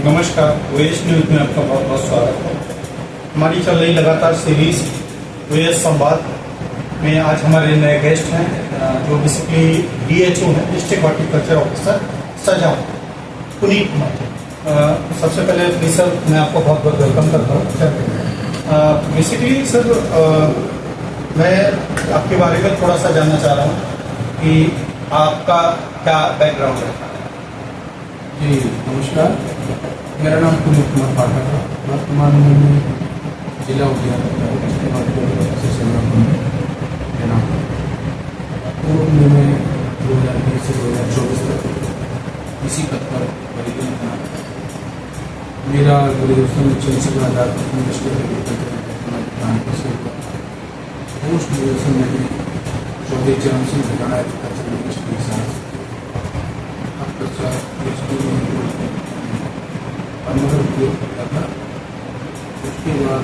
नमस्कार, OS news में आपका बहुत बहुत स्वागत है। हमारी चल रही लगातार सीरीज ओएस संवाद में आज हमारे नए गेस्ट हैं जो बेसिकली DHO है, डिस्ट्रिक्ट हॉर्टिकल्चर ऑफिसर सजा पुनीत कुमार। सबसे पहले प्लीज सर मैं आपको बहुत बहुत वेलकम करता हूँ। बेसिकली सर मैं आपके बारे में थोड़ा सा जानना चाह रहा हूँ कि आपका क्या बैकग्राउंड है। जी नमस्कार, मेरा नाम पुनीत कुमार पाठक है। वर्तमान में मैं जिला उद्यान पूर्व में मैं 2020 से 2024 तक इसी पद पर परिगणित था। मेरा ग्रेजुएशन चंद्रशेखर आजाद यूनिवर्सिटी से हुआ। पोस्ट ग्रेजुएशन मैंने चौधरी चरण सिंह घटाना एग्रीकल्चर यूनिवर्सिटी के साथ अनुभव उपयोग करता था। उसके बाद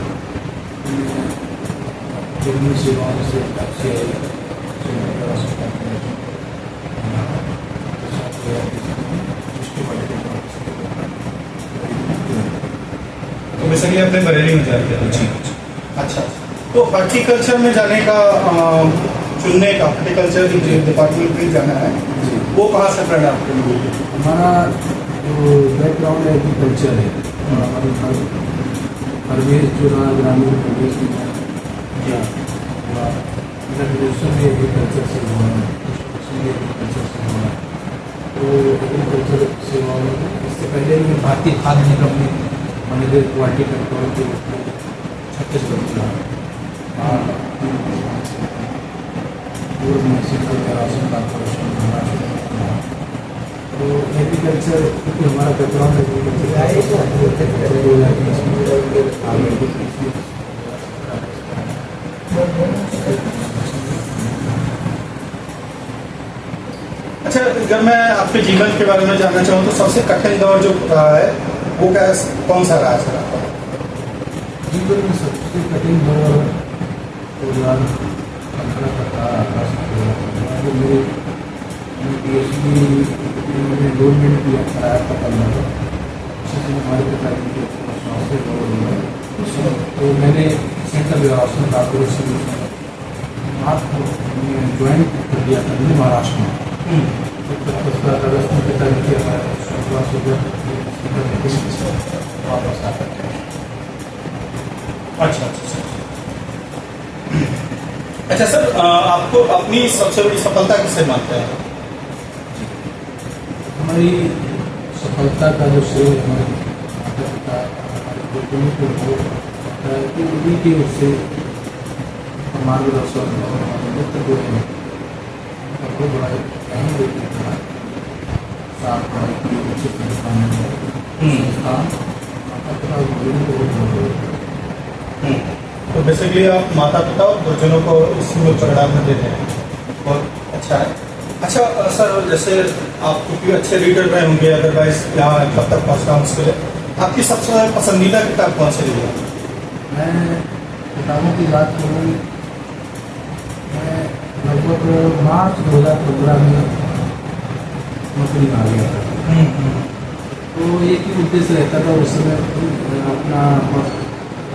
मैंने विभिन्न सेवाओं से तो बेसिकली अपने बरेली में जाते हैं। जी अच्छा, तो हॉर्टिकल्चर में जाने का चुनने का हॉर्टिकल्चर डिपार्टमेंट में जाना है, वो कहाँ से प्रेरणा आपको मिली? हमारा जो बैकग्राउंड है एग्रीकल्चर है, हमारे परिवेश जो रहा ग्रामीण परिवेश में मेरा ग्रेजुएशन भी एग्रीकल्चर से हुआ है, एग्रीकल्चर से हुआ है। तो एग्रीकल्चर सेवाओं में इससे पहले मैं भारतीय खाद्य निगम में मैनेजर क्वालिटी कंट्रोल के छत्तीसगढ़ का पूर्व में सेंट्रल राशन कॉर्पोरेशन महाराष्ट्र। तो एग्रीकल्चर क्योंकि हमारा बैकग्राउंड अच्छा, अगर मैं आपके जीवन के बारे में जानना चाहूँ तो सबसे कठिन दौर जो रहा है वो क्या कौन सा रहा है सर आपका? जीवन में सबसे कठिन दौर 2015 का जो मेरी PhD मैंने गवर्नमेंट किया कराया था करना था। उससे हमारे पिताजी के प्रश्नों से हुआ। तो मैंने सेंट्रल राशन कॉर्पोरेशन आपको ज्वाइन कर दिया था मैंने महाराष्ट्र में। अगस्त में पिताजी के वापस आ सकते हैं। अच्छा अच्छा अच्छा सर, आपको अपनी सबसे बड़ी सफलता किसे मानते हैं? हमारी सफलता का जो श्रेय हमारे माता पिता हमारे गुरुजनों को हो सकता है कि उन्हीं के उससे मार्गदर्शन और मित्र को बहुत बड़ा अहम देते हैं। साथ पढ़ाई की उचित संस्थान माता पिता और गुरुजनों को तो बेसिकली आप माता पिता और गुरुजनों को इसी में परिणाम में देते हैं। बहुत अच्छा है। अच्छा सर, जैसे आप क्योंकि अच्छे रीडर रहे होंगे, अदरवाइज यहाँ कब तक पहुँचना उसके लिए आपकी सबसे पसंदीदा किताब कौन सी रही है? मैं किताबों की बात करूँ, मैं लगभग मार्च 2015 में नौकरी में आ गया था। तो एक ही उद्देश्य रहता था उस समय अपना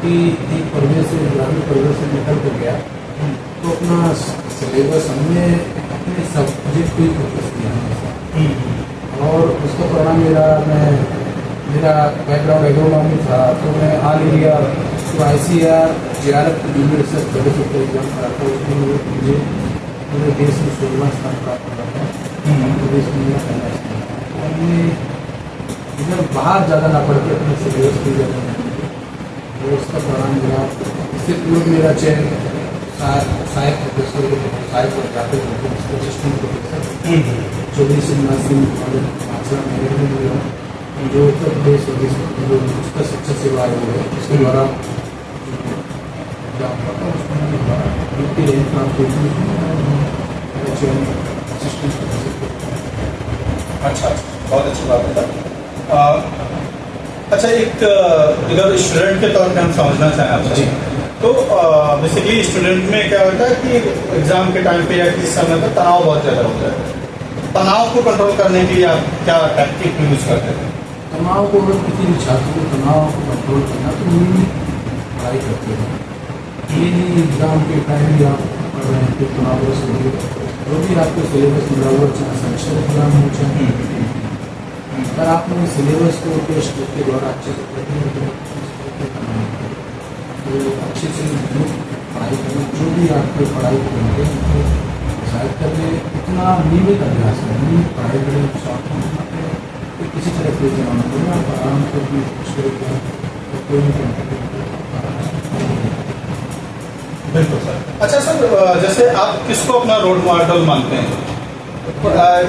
कि एक परिवेश से ग्रामीण परिवेश से निकल कर गया तो अपना सिलेबस हमने अपने सब्जेक्ट को ही फोकस किया हमेशा। और उसका परिणाम मेरा बैकग्राउंड एग्रोनॉमी था। तो मैं all India ICAR JRF junior research fellowship का एग्जाम करा था। उसमें मुझे पूरे देश में 16वां स्थान प्राप्त करा था। प्रदेश में मेरा पहला स्थान था। और मैं इधर बाहर ज़्यादा ना पढ़ के अपने सिलेबस की जगह तो उसका परिणाम मिला। इससे पूर्व मेरा चयन सहायक प्रोफेसर सहायक जाते assistant professor Chaudhary Singh college Machra मेरे में हुआ, जो उत्तर प्रदेश जो उसका शिक्षा सेवा आयोग है उसके द्वारा ड्यूटी रैंक प्राप्त हुई मेरा चयन असिस्टेंट प्रोफेसर। अच्छा, बहुत अच्छी बात है। अच्छा, एक अगर स्टूडेंट के तौर पर हम समझना चाहें आपसे तो बेसिकली स्टूडेंट में क्या होता है कि एग्जाम के टाइम पे या किसी समय पर तनाव बहुत ज़्यादा होता है। तनाव को कंट्रोल करने के लिए आप क्या टैक्टिक यूज करते हैं? तनाव को, अगर किसी भी छात्र को तनाव को कंट्रोल करना तो नियमित पढ़ाई करते हैं। ये नहीं एग्जाम के टाइम भी आप पढ़ रहे हैं फिर तनावग्रस्त हो गए, जो भी आपको सिलेबस मिला हुआ चाहे सेमेस्टर एग्जाम हो चाहे, अगर आपने सिलेबस को टेस्ट के द्वारा अच्छे से पढ़ते हैं तो अच्छे से पढ़ाई करना, जो भी आपको पढ़ाई करेंगे उनको शायद करने इतना नियमित अभ्यास है, नियमित पढ़ाई करें, शॉर्ट तो किसी तरह से जमाना पड़ेगा, आप आराम से भी उसको कोई बिल्कुल सर। अच्छा सर, जैसे आप किसको अपना रोल मॉडल मानते हैं?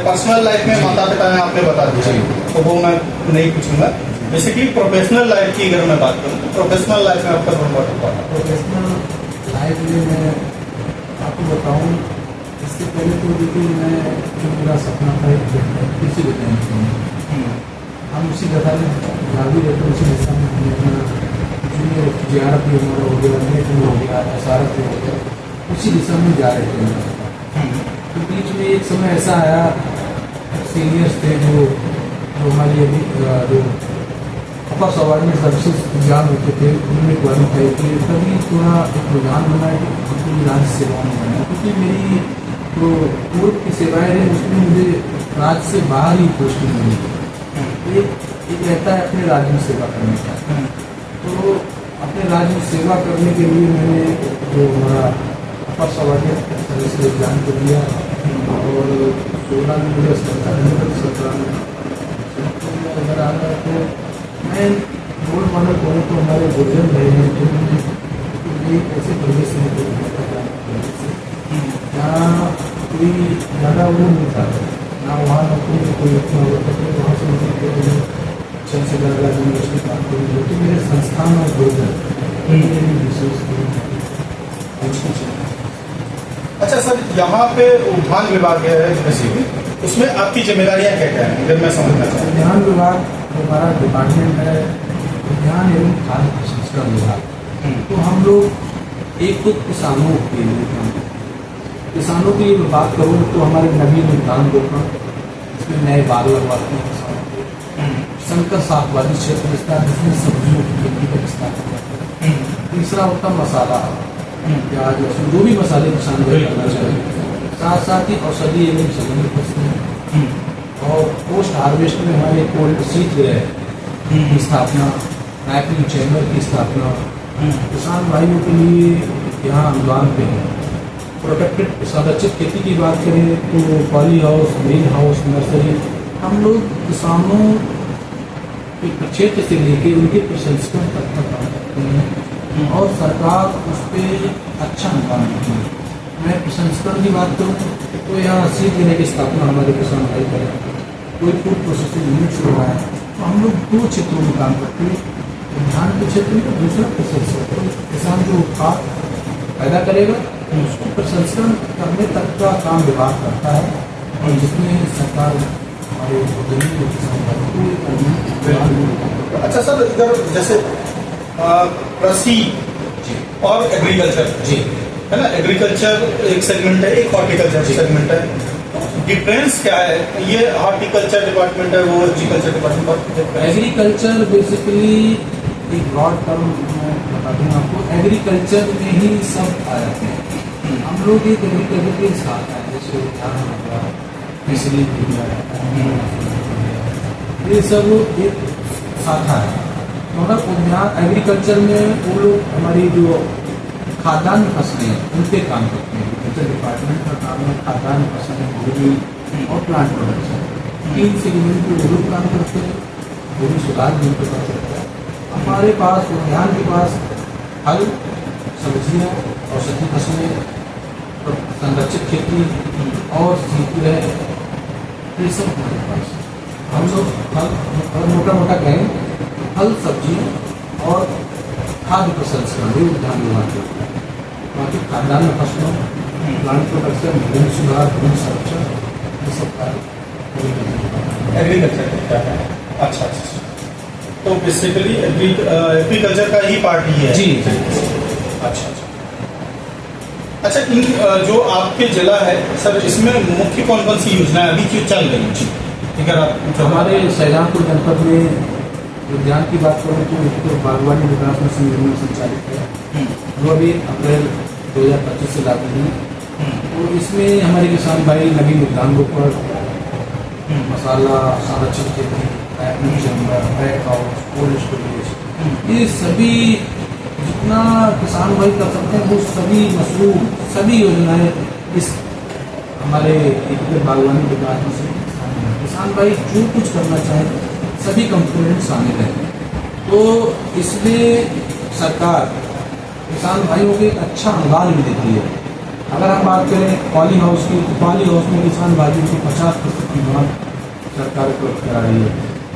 पर्सनल लाइफ में माता पिता ने आपने बता दिया, तो वो मैं नहीं पूछूंगा। बेसिकली प्रोफेशनल लाइफ की अगर मैं बात करूँ तो प्रोफेशनल लाइफ में आपका रोल मॉडल कौन है? प्रोफेशनल लाइफ में मैं आपको बताऊँ, इससे पहले तो देखिए मैं जो मेरा सपना था किसी भी टाइम हम उसी दशा में जारी रहते, उसी दिशा में हमने अपना जूनियर GRF भी हमारा हो गया, नेट भी हो गया, SRF भी हो गया, उसी दिशा में जा रहे थे। तो बीच में एक समय ऐसा आया, सीनियर्स थे जो हमारी अभी जो अपर सबऑर्डिनेट सर्विसेज एग्जाम होते थे उनमें क्वालिफाई किए, तभी थोड़ा एक रुझान बना कि अपनी राज्य सेवाओं में बना, क्योंकि मेरी जो पूर्व की सेवाएँ रही उसमें मुझे राज्य से बाहर ही पोस्टिंग मिली। एक रहता है अपने राज्य में सेवा करने का, तो अपने राज्य में सेवा करने के लिए मैंने जो हमारा अपर सबऑर्डिनेट सर्विसेज एग्जाम को दिया और 16 में मुझे सरकार अगर आ रहा है तो मैं रोल मॉडल कहूँ तो हमारे गुजर रहे हैं जो ऐसे परिवेश में जहाँ कोई ज़्यादा वो नहीं था ना, वहाँ नौकरी में कोई इतना होता है, वहाँ से मुझे चंद्रशेखर यूनिवर्सिटी प्राप्त हुई, तो मेरे संस्थान और गुजर विशेष। अच्छा सर, यहाँ पे उद्यान विभाग है बेसिकली, उसमें आपकी जिम्मेदारियाँ क्या क्या हैं अगर मैं समझना चाहूँ? उद्यान विभाग हमारा डिपार्टमेंट है, उद्यान एवं खाद्य प्रसंस्करण विभाग। तो हम लोग एक तो किसानों के लिए, किसानों की बात करूँ तो हमारे नवीन उद्यान रोपण, इसमें नए बाग लगवाते हैं किसानों को, संकर सागवानी क्षेत्र विस्तार जिसमें सब्जियों की खेती का विस्तार करते हैं। तीसरा होता मसाला, प्याज लहसुन जो भी मसाले किसान को करना चाहिए, साथ साथ ही औषधि एवं सघन फसलें और पोस्ट हार्वेस्ट में हमारे कोल्ड शीतगृह की स्थापना, राइपिंग चैम्बर की स्थापना, किसान भाइयों के लिए यहाँ अनुदान पे है। प्रोटेक्टेड संरक्षित खेती की बात करें तो poly house, green house, nursery, हम लोग किसानों के क्षेत्र से लेके उनके प्रसंस्करण तक का काम करते हैं और सरकार उस पर अच्छा अनुदान देती है। मैं प्रसंस्करण की बात करूँ तो यहाँ शीतगृह की स्थापना हमारे किसान भाई करें, कोई फूड प्रोसेसिंग यूनिट शुरू हुआ है, तो हम लोग 2 क्षेत्रों में काम करते हैं, धान के क्षेत्र में, दूसरा प्रसंस्करण। किसान जो उत्पाद पैदा करेगा उसको प्रसंस्करण करने तक का काम विभाग करता है, और जिसमें सरकार हमारे किसान। अच्छा सर, इधर जैसे कृषि और एग्रीकल्चर जी है ना, एग्रीकल्चर एक सेगमेंट है, एक हॉर्टिकल्चर सेगमेंट है, डिफरेंस क्या है? ये हॉर्टिकल्चर डिपार्टमेंट है, वो एग्रीकल्चर डिपार्टमेंट। एग्रीकल्चर बेसिकली एक ब्रॉड टर्म मैं बता दूँ आपको, एग्रीकल्चर में ही सब आ जाते हैं। हम लोग एक एग्रीकल्चर के साथ हैं, जैसे उद्यान हो गया, फिशरी हो गया, ये सब एक शाखा है। मगर उद्यान एग्रीकल्चर में वो लोग हमारी जो खाद्यान्न फसलें हैं उन पर काम करते हैं। एग्रीकल्चर डिपार्टमेंट का काम है खाद्यान्न फसलें, भूमि और प्लांट प्रोडक्शन, 3 सेगमेंट पे वो लोग काम करते हैं। भूमि सुधार भी उनके पास रहता है। हमारे पास उद्यान के पास फल, सब्जियाँ, औषधि फसलें, संरक्षित खेती और शीतगृह, ये सब हमारे पास। हम लोग फल मोटा मोटा कहें फल, सब्जियाँ और खाद्य प्रसंस्करण भी उद्यान विभाग के होता है। बाकी खाद्यान्न फसलों, प्लांट प्रोडक्शन, भूमि सुधार, भूमि संरक्षण, ये सब कार्य एग्रीकल्चर क्या है? अच्छा, तो बेसिकली एग्रीकल्चर का ही पार्ट ही है। जी। अच्छा, अच्छा, इन जो आपके जिला है सर, इसमें मुख्य कौन कौन सी योजनाएं अभी जो चल रही हैं? अगर आप हमारे शाहजहाँपुर जनपद में उद्यान की बात करूँ तो इसको बागवानी विकास मिशन योजना संचालित है, जो अभी अप्रैल 2025 से लागू हुई। तो इसमें हमारे किसान भाई नवीन उद्यान रोपण, मसाला संरक्षण खेती, packing chamber, pack house, cold storage, ये सभी जितना किसान भाई कर सकते हैं वो सभी मशरूम सभी योजनाएं इस हमारे बागवानी विकास में किसान भाई जो कुछ करना चाहे सभी कंपोनेंट शामिल हैं। तो इसमें सरकार किसान भाइयों को एक अच्छा अनुदान भी देती है। अगर हम बात करें पॉली हाउस की, तो पॉली हाउस में किसान भाइयों को 50% की मांग सरकार उपलब्ध करा रही है।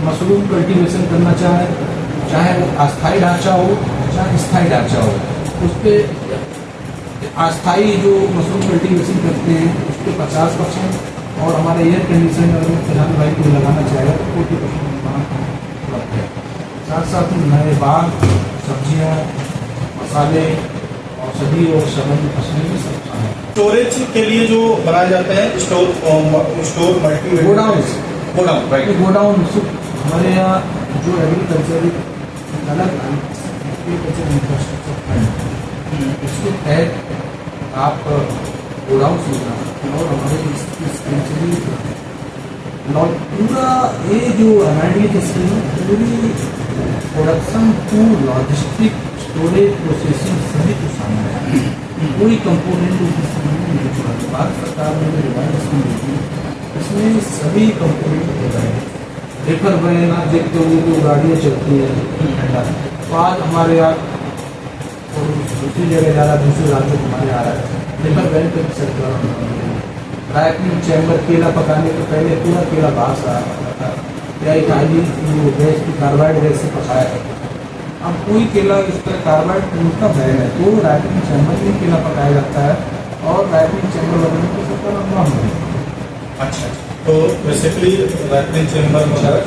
मशरूम कल्टीवेशन करना चाहे वो अस्थायी ढांचा हो चाहे स्थायी ढांचा हो, उस पर अस्थायी जो मशरूम कल्टीवेशन करते हैं उस पर 50% और हमारे एयर कंडीशन अगर किसान भाई को लगाना चाहेगा तो 40% मांग उपलब्ध है। साथ साथ में नए बाग, सब्जियाँ, मसाले, औषधि और सब्जी फसलें भी सब शामिल हैं। स्टोरेज के लिए जो बनाए जाते हैं store multi godown right. Godown हमारे यहाँ जो एग्रीकल्चर अलग एग्रीकल्चर इंफ्रास्ट्रक्चर है, उसके तहत आप गोडाउन सुविधा और हमारे पूरा ये जो MID की स्कीम है पूरी production to logistic storage processing सभी को शामिल है। कोई कंपोनेंट नहीं छोड़ा। भारत सरकार ने जो रिवाइज स्कीम दी इसमें सभी कंपोनेंट हो गए हैं। रेफर वैन आप देखते होंगे तो गाड़ियाँ चलती हैं, तो आज हमारे यहाँ और दूसरी जगह जा रहा है, दूसरे राज्यों में हमारे आ रहा है, रेफर वैन पर सरकार राइपनिंग चैम्बर केला पकाने के पहले पूरा केला बाहर से आता था या एक हाईली जो गैस की कार्बाइड गैस से पकाया जाता था। अब कोई केला इस तरह कार्बाइड का बैन है तो राइपनिंग चैम्बर में केला पकाया जाता है और राइपनिंग चैम्बर लगाने को सरकार अनुमान है। अच्छा, तो बेसिकली राइपनिंग चैम्बर वगैरह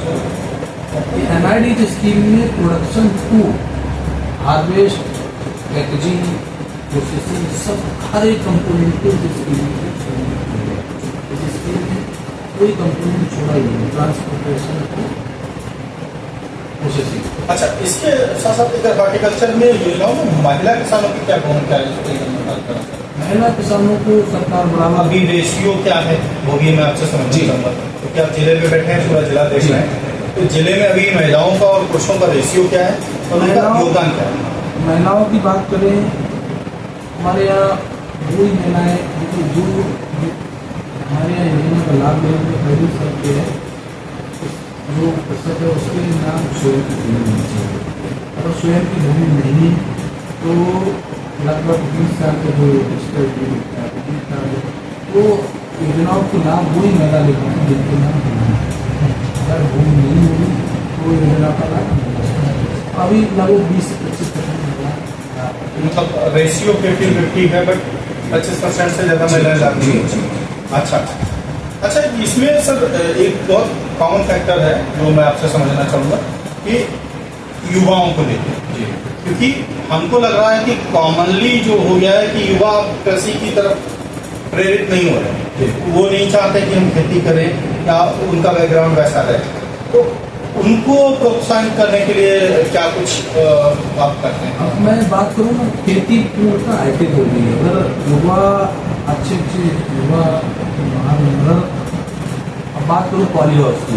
MID स्कीम में production to harvest, packaging, processing सब हर एक कंपोनेंट को कोई कंपोनेंट छोड़ा ही नहीं, ट्रांसपोर्टेशन को प्रोसेसिंग। अच्छा, इसके साथ साथ इधर हॉर्टिकल्चर में योजनाओं में महिला किसानों की क्या भूमिका है? महिला किसानों को सरकार बढ़ावा अभी रेशियो क्या है वो भी मैं आपसे समझना चाहूँगा, क्योंकि आप जिले में बैठे हैं, पूरा जिला देख रहे हैं, तो जिले में अभी महिलाओं का और पुरुषों का रेशियो क्या है और उनका योगदान क्या है? महिलाओं की बात करें, हमारे यहाँ वही महिलाएँ जो हमारे यहाँ योजना का लाभ लेने में पहली सबके है जो पुस्तक है उसके नाम स्वयं की भूमि होनी चाहिए। अगर स्वयं की भूमि नहीं तो लगभग 20 साल के जो डिजिटल तो योजनाओं के लाभ वही महिला ले पाएंगे जिनके नाम भूमि है। अगर भूमि नहीं होगी तो योजना का लाभ अभी लगभग 20 से 25% महिला, मतलब रेशियो 50-50 है, बट 25% से ज़्यादा महिलाएं लाभ नहीं होती। अच्छा, इसमें सर एक बहुत कॉमन फैक्टर है जो मैं आपसे समझना चाहूँगा कि युवाओं को लेकर, क्योंकि हमको लग रहा है कि कॉमनली जो हो गया है कि युवा कृषि की तरफ प्रेरित नहीं हो रहे, वो नहीं चाहते कि हम खेती करें या उनका बैकग्राउंड वैसा रहे, तो उनको प्रोत्साहित करने के लिए क्या कुछ आप करते हैं? अब मैं बात करूँ ना, खेती पूर्ण हाईटेक हो गई है। अगर युवा अच्छे युवा अब बात करूँ पॉली हाउस की,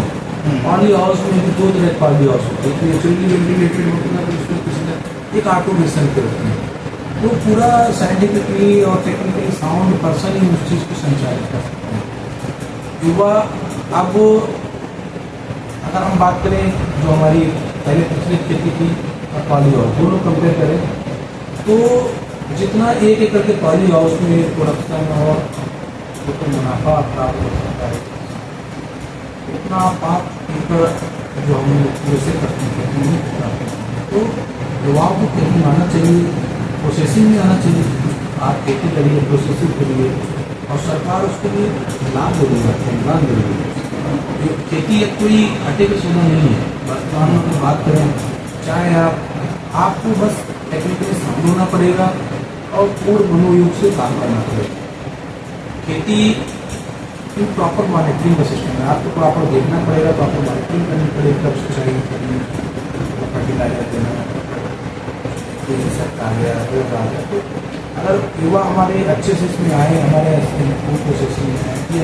पॉली हाउस में भी 2 तरह पॉली हाउस होते हैं, नेचुरली वेंटिलेटेड होता है, उसमें किसी एक ऑटोमेशन के होते हैं, तो पूरा साइंटिफिकली और टेक्निकली साउंड पर्सन ही उस चीज़ को संचालित कर सकते हैं। युवा अब अगर हम बात करें जो हमारी पहले पिछली खेती थी और पॉली हाउस दोनों कंपेयर करें तो जितना 1 एकड़ के पॉली हाउस में प्रोडक्शन और तो मुनाफा प्राप्त हो सकता है उतना 5 एकड़ जो हम वैसे करते हैं नहीं प्राप्त करते हैं। तो युवाओं को खेती में आना चाहिए, प्रोसेसिंग में आना चाहिए। आप खेती करिए, प्रोसेसिंग करिए और सरकार उसके लिए लाभ दे रही है, अनुदान दे रही है। खेती एक कोई घाटे की सुविधा नहीं है। वर्तमान में अगर बात करें, चाहे आपको बस टेक्निकली शामिल होना पड़ेगा और पूर्ण मनोयोग से काम करना पड़ेगा। खेती की प्रॉपर मॉनिटरिंग का सिस्टम है, आपको प्रॉपर देखना पड़ेगा, प्रॉपर मॉनिटरिंग करनी पड़ेगी, कब सिंचाई करनी, फर्टिलाइजर देना, जैसे सब आ गया वो आ गया। तो अगर युवा हमारे अच्छे से इसमें आए, हमारे प्रोसेस में है कि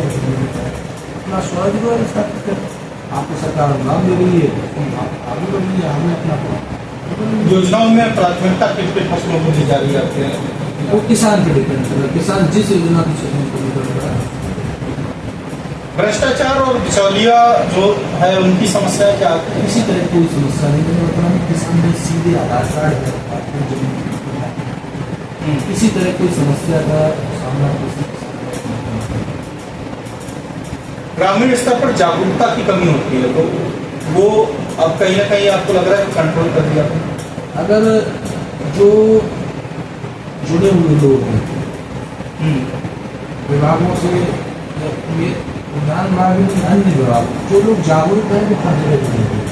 अपना स्वरोजगार स्थापित करें। आपको सरकार लाभ दे रही है, आप आगे बढ़िए, हमें अपना योजनाओं में प्राथमिकता किस किस फसलों को दी जा रही है आपके? वो किसान पे डिपेंड कर रहा है, किसान जिस योजना की चलने को डिपेंड कर रहा है। भ्रष्टाचार और बिचौलिया जो है उनकी समस्या है क्या? किसी तरह कोई समस्या नहीं, मैंने बताया किसान में सीधे आधार कार्ड है, आपको जमीन किसी तरह कोई समस्या का सामना किसी ग्रामीण स्तर पर जागरूकता की कमी होती है, तो वो अब कहीं ना कहीं आपको लग रहा है कंट्रोल कर दिया? अगर जो जुड़े हुए लोग हैं विभागों से, ये उद्यान विभाग में अन्य विभाग, जो लोग जागरूक हैं वो हर जगह जुड़े हुए,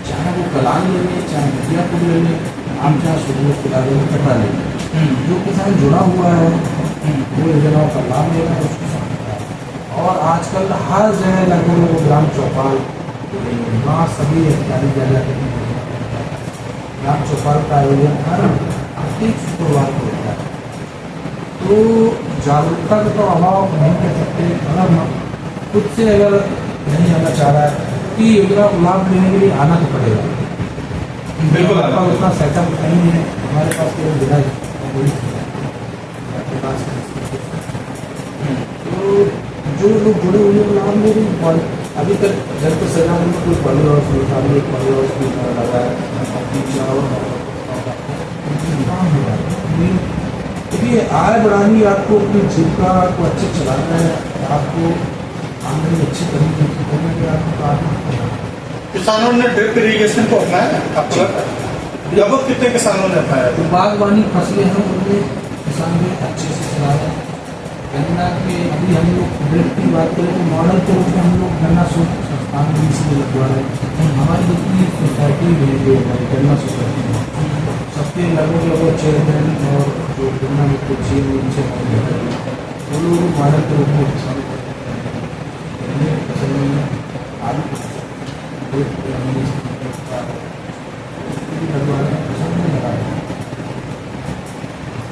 चाहे वो कलान ले लें, चाहे मिर्जापुर ले लें, आप चाहे सुबह फिलहाल कटा ले लें, जो किसान जुड़ा हुआ है वो योजनाओं का लाभ ले रहा है, उसको समझता है। और आजकल हर जगह लगभग ग्राम चौपाल वहाँ सभी अधिकारी जगह ग्राम चौपाल का आयोजन हर प्रत्येक शुक्रवार को होता है। तो जागरूकता का तो अभाव नहीं कह सकते, अगर हम खुद से अगर नहीं आना चाह रहा है कि योजना को लाभ लेने के लिए आना तो पड़ेगा। बिल्कुल हमारे पास उतना सेटअप नहीं है, हमारे पास केवल जिला तो जो लोग जुड़े हुए हैं लाभ ले रहे हैं। अभी तक जब तक सरकार में कोई पॉली हाउस नहीं था, एक पॉली हाउस नहीं लगा है, देखिए आय बढ़ानी, आपको अपनी जीविका को अच्छे चलाना है, आपको आमदनी अच्छी करने के आपको किसानों ने ड्रिप इरिगेशन को अपनाया, आपको लगता है? लगभग कितने किसानों ने अपनाया? तो बागवानी फसलें हैं उनमें किसान भी अच्छे से चला रहे हैं। गन्ना के अभी हम लोग ड्रिप की बात करें तो मॉडल के रूप में हम लोग गन्ना शोध संस्थान भी इसमें लगवा रहे हैं। हमारी जितनी सोसाइटी है जो हमारी गन्ना सोसाइटी है सबके लगभग चेयरमैन और जो गन्ना में कुछ चीज उनसे वो लोग मॉडल के रूप में किसान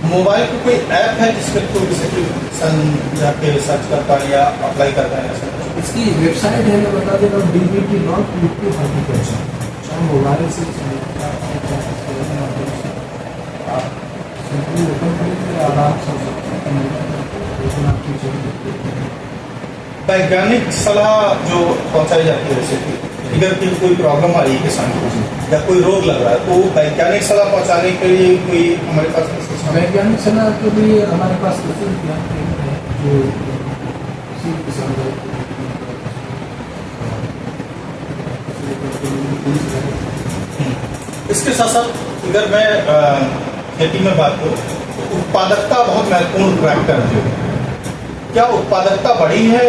मोबाइल पे कोई ऐप है जिसमें कोई किसान जाके सर्च करता है या अप्लाई करता है? इसकी वेबसाइट है, मैं बता देता हूँ dbt.uk-horticulture, चाहे मोबाइल से आप सिंपली ओपन करेंगे आराम से वैज्ञानिक सलाह जो पहुंचाई जाती है, जैसे कि अगर कोई प्रॉब्लम आ रही है किसान को या कोई रोग लग रहा है तो वैज्ञानिक सलाह पहुंचाने के लिए कोई हमारे पास वैज्ञानिक सलाह के लिए हमारे पास कृषि विज्ञान केंद्र है जो किसी किसान इसके साथ साथ अगर मैं खेती में बात करूँ तो उत्पादकता बहुत महत्वपूर्ण फैक्टर है। क्या उत्पादकता बढ़ी है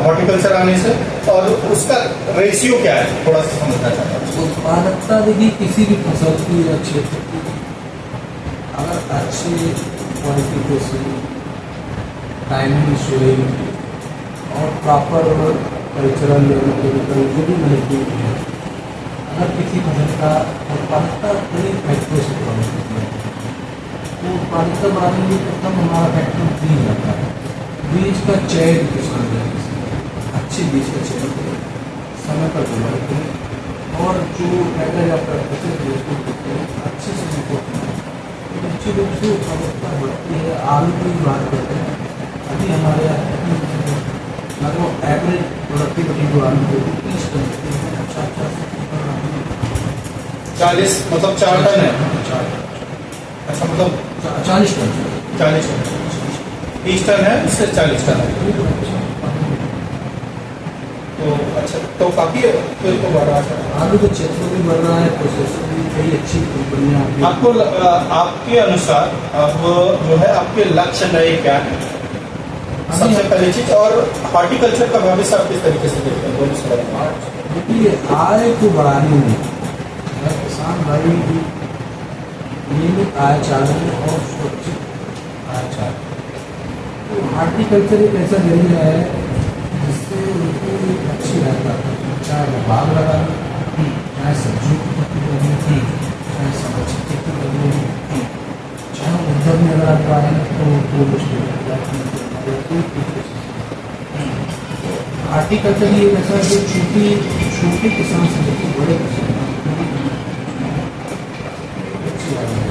हॉर्टिकल्चर आने से, और उसका रेशियो क्या है, थोड़ा सा समझना चाहता हूँ। उत्पादकता देखिए किसी भी फसल की या क्षेत्र की अगर अच्छी क्वालिटी के टाइमिंग सोइंग और प्रॉपर कल्चरल केमिकल जो भी महत्वपूर्ण है, अगर किसी फसल का उत्पादकता कई फैक्टरों से प्रभावित होती है तो उत्पादकता बढ़ाने के लिए प्रथम हमारा फैक्टर बीज रहता है। बीज का चयन किसान अच्छे बीज का चयन करें, समय पर बुवाई करें और जो पैकेज आपका फसल अच्छे से निश्चित रूप से उत्पादकता बढ़ती है। आलू की बात करते हैं, अभी हमारे यहाँ लगभग एवरेज प्रोडक्टिविटी जो आलू को 30 टन 40 मतलब 4 टन है। अच्छा, मतलब 40 टन 40 टन 30 टन है, इससे 40 टन है तो अच्छा, तो काफी फिर तो बढ़ रहा है। आलू का क्षेत्र भी बढ़ रहा है, प्रोसेसर भी कई अच्छी कंपनियाँ आपको आपके अनुसार अब जो है आपके लक्ष्य नए क्या है, सबसे पहली चीज, और हॉर्टिकल्चर का भविष्य आप किस तरीके से देखते हैं, दोनों से बताएं। देखिए आय को बढ़ाने में किसान भाई नियमित आय चाह रहे हैं और सुरक्षित आय चाह रहे हैं, तो हॉर्टिकल्चर एक ऐसा जरिया है जिससे उनकी अच्छी रहता है, चाहे वो बाग लगाना, चाहे सब्जियों की खेती करनी, आप आए तो वो मुश्किल हार्टिकल्चर ये ऐसा है कि छोटे किसान से लेकर बड़े किसान अच्छी आय है।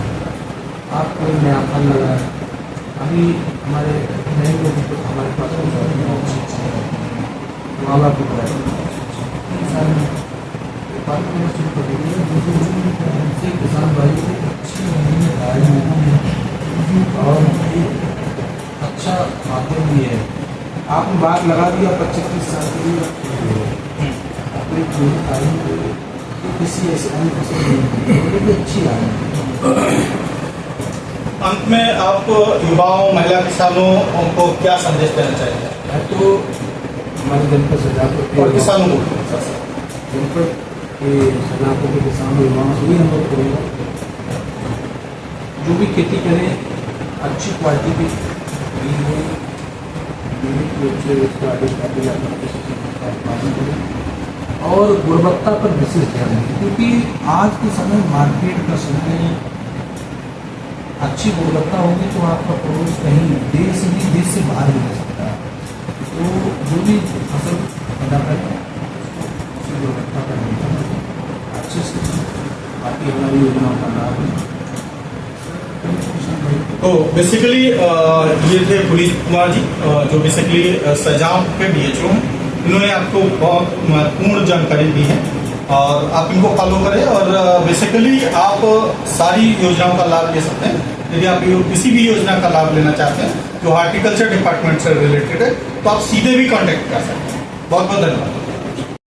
आप कोई नया फल लगाए, अभी हमारे नए लोगों को हमारे पास माला को किसान भाई को अच्छी आय और अच्छा माध्यम भी है। आपने बाग लगा दिया 25-30 साल के लिए अपनी पूरी तारीख तो किसी ऐसे अन्य फसल नहीं भी अच्छी आय। अंत में आप युवाओं महिला किसानों को क्या संदेश देना चाहिए? मैं तो हमारे जनपद सजापुर और किसानों को जनपद के सजापुर के किसानों युवाओं से भी अनुरोध करूँगा जो भी खेती करें अच्छी क्वालिटी की बीज हो, नियमित रूप से उसका उत्पादन करें और गुणवत्ता पर विशेष ध्यान दें, क्योंकि आज के समय मार्केट का समय अच्छी गुणवत्ता होगी तो आपका प्रोडक्ट कहीं देश से बाहर भी जा सकता है। तो जो भी फसल पैदा करें उसकी गुणवत्ता पर निर्भर अच्छे से बाकी हमारी योजनाओं का लाभ है। तो बेसिकली ये थे पुनीत कुमार जी जो बेसिकली सजाम के DHO हैं। इन्होंने आपको बहुत महत्वपूर्ण जानकारी दी है और आप इनको फॉलो करें और बेसिकली आप सारी योजनाओं का लाभ ले सकते हैं। यदि आप किसी भी योजना का लाभ लेना चाहते हैं जो हार्टिकल्चर डिपार्टमेंट से रिलेटेड है तो आप सीधे भी कांटेक्ट कर सकते हैं। बहुत बहुत धन्यवाद।